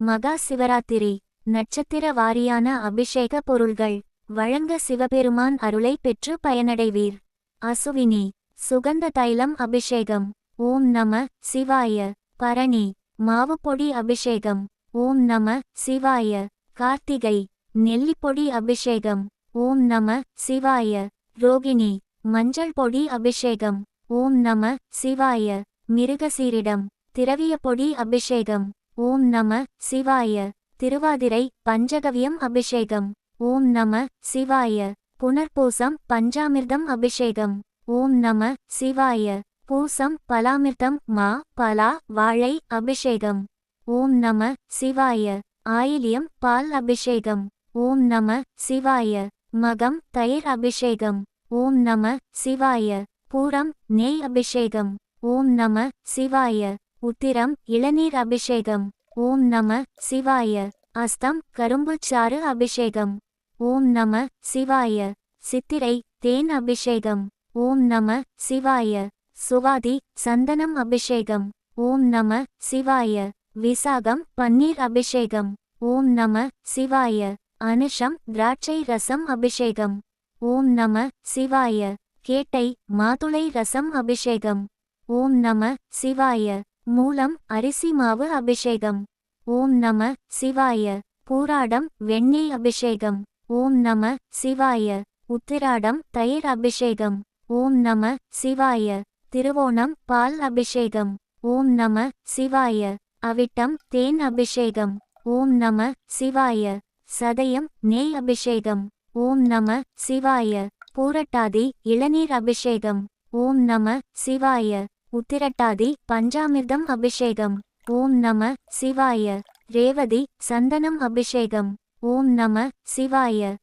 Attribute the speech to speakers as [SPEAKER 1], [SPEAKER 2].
[SPEAKER 1] மகா சிவராத்திரி நட்சத்திர வாரியான அபிஷேக பொருள்கள் வழங்க சிவபெருமான் அருளை பெற்று பயனடைவீர். அசுவினி சுகந்த தைலம் அபிஷேகம். ஓம் நம சிவாய. பரணி மாவுப்பொடி அபிஷேகம். ஓம் நம சிவாய. கார்த்திகை நெல்லிப்பொடி அபிஷேகம். ஓம் நம சிவாய. ரோகிணி மஞ்சள் பொடி அபிஷேகம். ஓம் நம சிவாய. மிருகசீரிடம் திரவிய பொடி அபிஷேகம். ஓம் நம சிவாய. திருவாதிரை பஞ்சகவியம் அபிஷேகம். ஓம் நம சிவாய. புனர்பூசம் பஞ்சாமிர்தம் அபிஷேகம். ஓம் நம சிவாய. பூசம் பலாமிர்தம் மா பலா வாழை அபிஷேகம். ஓம் நம சிவாய. ஆயிலியம் பால் அபிஷேகம். ஓம் நம சிவாய. மகம் தயிர் அபிஷேகம். ஓம் நம சிவாய. பூரம் நெய் அபிஷேகம். ஓம் நம சிவாய. உத்திரம் இளநீர் அபிஷேகம். ஓம் நம சிவாய. அஸ்தம் கரும்புச்சாறு அபிஷேகம். ஓம் நம சிவாய. சித்திரை தேன் அபிஷேகம். ஓம் நம சிவாய. சுவாதி சந்தனம் அபிஷேகம். ஓம் நம சிவாய. விசாகம் பன்னீர் அபிஷேகம். ஓம் நம சிவாய. அனுஷம் திராட்சை ரசம் அபிஷேகம். ஓம் நம சிவாய. கேட்டை மாதுளை ரசம் அபிஷேகம். ஓம் நம சிவாய. மூலம் அரிசி மாவு அபிஷேகம். ஓம் நம சிவாய. பூராடம் வெண்ணெய் அபிஷேகம். ஓம் நம சிவாய. உத்திராடம் தயிர் அபிஷேகம். ஓம் நம சிவாய. திருவோணம் பால் அபிஷேகம். ஓம் நம சிவாய. அவிட்டம் தேன் அபிஷேகம். ஓம் நம சிவாய. சதயம் நெய் அபிஷேகம். ஓம் நம சிவாய. பூரட்டாதி இளநீர் அபிஷேகம். ஓம் நம சிவாய. உத்திரட்டாதி பஞ்சாமிர்தம் அபிஷேகம். ஓம் நம சிவாய. ரேவதி சந்தனம் அபிஷேகம். ஓம் நம சிவாய.